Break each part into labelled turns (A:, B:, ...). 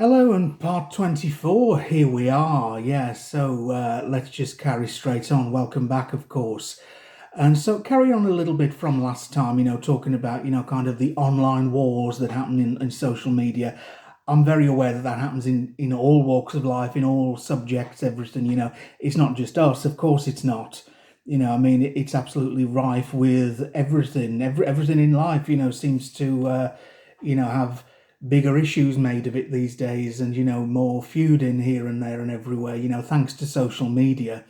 A: Hello and part 24. Here we are. Yeah, so let's just carry straight on. Welcome back, of course. And so carry on a little bit from last time, talking about, kind of the online wars that happen in social media. I'm very aware that that happens in all walks of life, in all subjects, everything, it's not just us. Of course it's not. It's absolutely rife with everything. Everything in life, seems to, have bigger issues made of it these days and, more feuding here and there and everywhere, thanks to social media.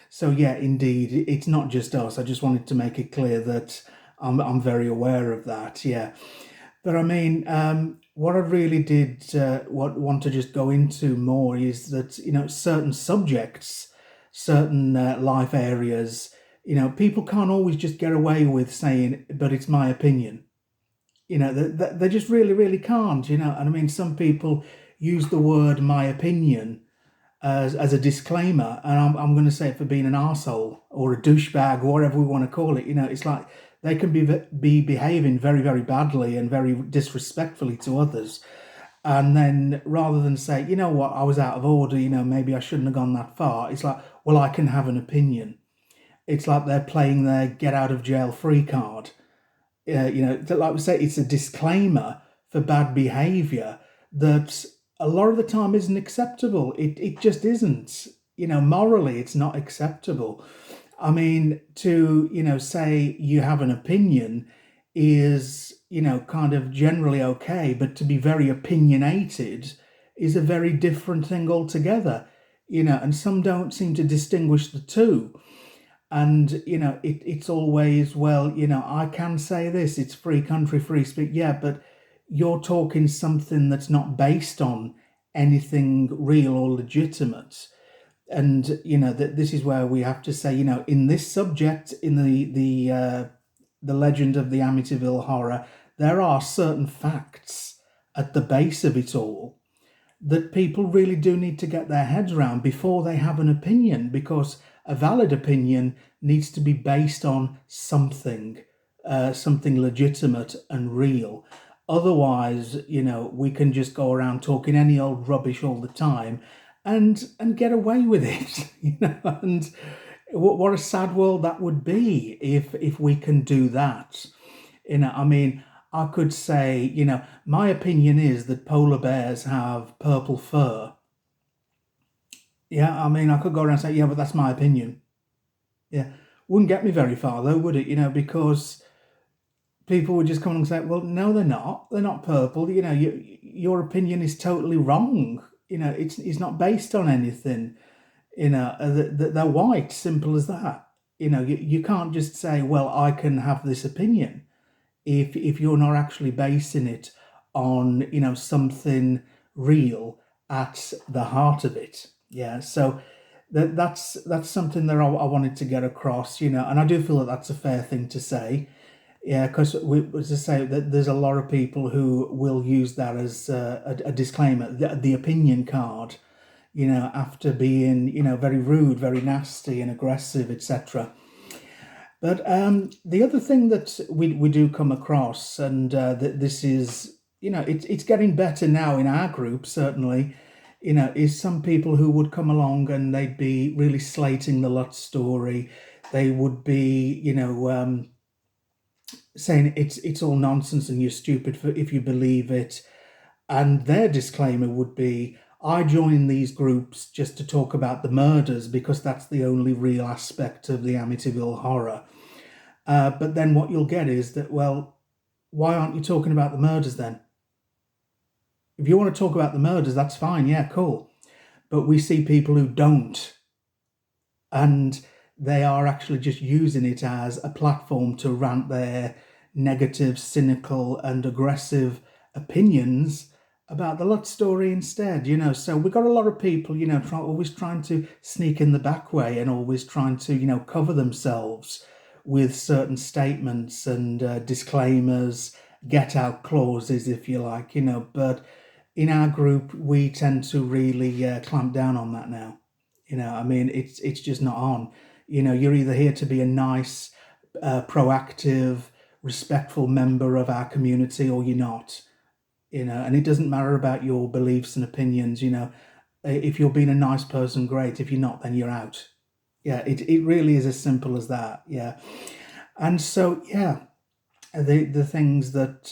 A: So yeah, indeed, it's not just us. I just wanted to make it clear that I'm very aware of that. Yeah, but what I really did want to just go into more is that certain subjects, certain life areas, people can't always just get away with saying, "But it's my opinion." They just really can't. And some people use the word "my opinion" as a disclaimer, and I'm going to say it for being an arsehole or a douchebag, or whatever we want to call it. It's like they can be behaving very badly and very disrespectfully to others, and then rather than say, you know what, I was out of order, maybe I shouldn't have gone that far. It's like, well, I can have an opinion. It's like they're playing their get out of jail free card. Like we say, it's a disclaimer for bad behavior that a lot of the time isn't acceptable. It just isn't. Morally, it's not acceptable. To, say you have an opinion is, kind of generally okay, but to be very opinionated is a very different thing altogether, and some don't seem to distinguish the two. And it's always, well, I can say this, it's free country, free speech. Yeah, but you're talking something that's not based on anything real or legitimate. And that this is where we have to say, in this subject, in the legend of the Amityville horror, there are certain facts at the base of it all that people really do need to get their heads around before they have an opinion, because a valid opinion needs to be based on something, something legitimate and real. Otherwise, we can just go around talking any old rubbish all the time and get away with it. And what a sad world that would be if we can do that. I could say, my opinion is that polar bears have purple fur. Yeah, I could go around and say, yeah, but that's my opinion. Yeah, wouldn't get me very far though, would it? Because people would just come along and say, well, no, they're not. They're not purple. Your opinion is totally wrong. It's not based on anything. They're white, simple as that. You can't just say, well, I can have this opinion if you're not actually basing it on something real at the heart of it. Yeah, so that's something that I wanted to get across, and I do feel that that's a fair thing to say. Yeah, because we was to say that there's a lot of people who will use that as a disclaimer, the opinion card, after being very rude, very nasty and aggressive, etc. But the other thing that we do come across, and that this is, it's getting better now in our group, certainly, is some people who would come along and they'd be really slating the Lutz story. They would be, saying it's all nonsense and you're stupid if you believe it. And their disclaimer would be, I join these groups just to talk about the murders because that's the only real aspect of the Amityville horror. But then what you'll get is that, well, why aren't you talking about the murders then? If you want to talk about the murders, that's fine. Yeah, cool. But we see people who don't. And they are actually just using it as a platform to rant their negative, cynical, and aggressive opinions about the Lutz story instead. So we've got a lot of people, always trying to sneak in the back way and always trying to, cover themselves with certain statements and disclaimers, get out clauses, if you like, but in our group, we tend to really clamp down on that now. It's just not on. You're either here to be a nice, proactive, respectful member of our community, or you're not. and it doesn't matter about your beliefs and opinions. If you're being a nice person, great. If you're not, then you're out. Yeah, it really is as simple as that. Yeah. And so, yeah, the things that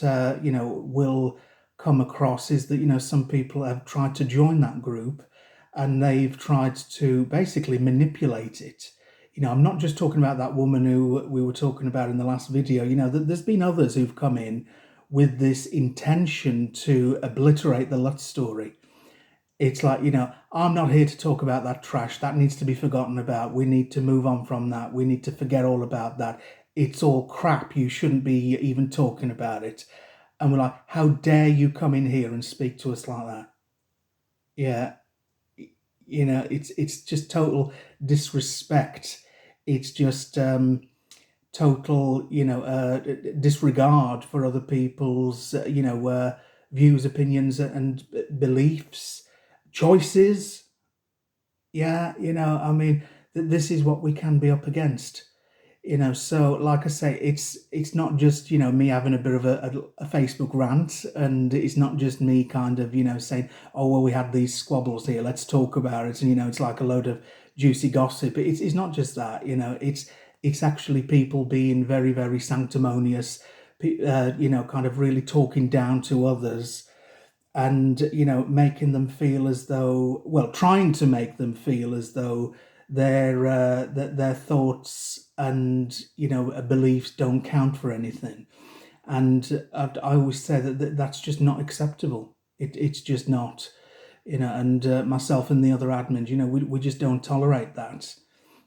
A: will come across is that some people have tried to join that group, and they've tried to basically manipulate it. I'm not just talking about that woman who we were talking about in the last video. There's been others who've come in with this intention to obliterate the Lutz story. It's like, I'm not here to talk about that trash. That needs to be forgotten about. We need to move on from that. We need to forget all about that. It's all crap. You shouldn't be even talking about it. And we're like, how dare you come in here and speak to us like that? Yeah, it's just total disrespect. It's just total, disregard for other people's, views, opinions, and beliefs, choices. Yeah, I mean, this is what we can be up against. So like I say, it's not just me having a bit of a Facebook rant, and it's not just me kind of saying, oh well, we had these squabbles here, let's talk about it, and it's like a load of juicy gossip. It's not just that. It's actually people being very, very sanctimonious, kind of really talking down to others, and making them feel as though, well, trying to make them feel as though their thoughts and beliefs don't count for anything. And I always say that that's just not acceptable. It's just not. And myself and the other admins, we just don't tolerate that.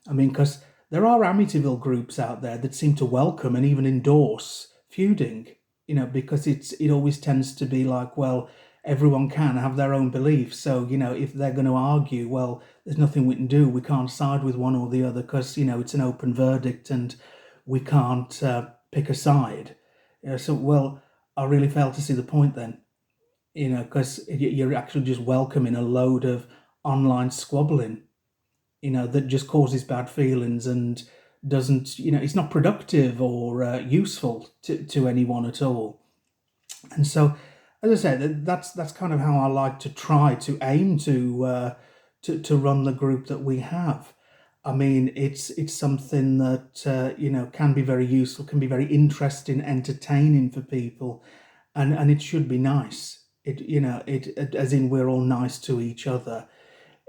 A: I mean, because there are Amityville groups out there that seem to welcome and even endorse feuding, because it always tends to be like, well, everyone can have their own beliefs. So, if they're going to argue, well, there's nothing we can do. We can't side with one or the other because, it's an open verdict and we can't pick a side. So, well, I really fail to see the point then, because you're actually just welcoming a load of online squabbling, that just causes bad feelings and doesn't, it's not productive or useful to anyone at all. And so, as I said, that's kind of how I like to try to aim to run the group that we have. I mean, it's something that can be very useful, can be very interesting, entertaining for people, and it should be nice. It as in we're all nice to each other,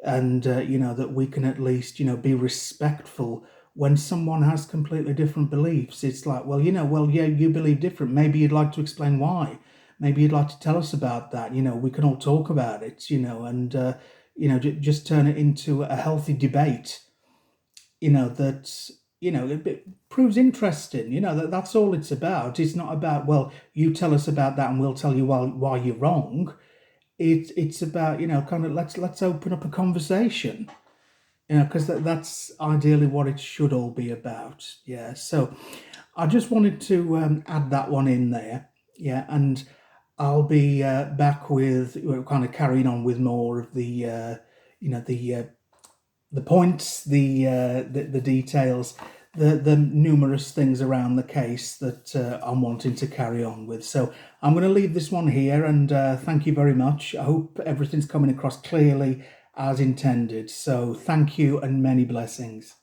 A: and that we can at least be respectful when someone has completely different beliefs. It's like, well, well, yeah, you believe different. Maybe you'd like to explain why. Maybe you'd like to tell us about that. We can all talk about it. And just turn it into a healthy debate. That it proves interesting. That's all it's about. It's not about, well, you tell us about that and we'll tell you why you're wrong. It's about kind of let's open up a conversation, because that's ideally what it should all be about. Yeah, so I just wanted to add that one in there. Yeah, and I'll be back with kind of carrying on with more of the you know the points, the details, the numerous things around the case that I'm wanting to carry on with. So I'm going to leave this one here, and thank you very much. I hope everything's coming across clearly as intended. So thank you and many blessings.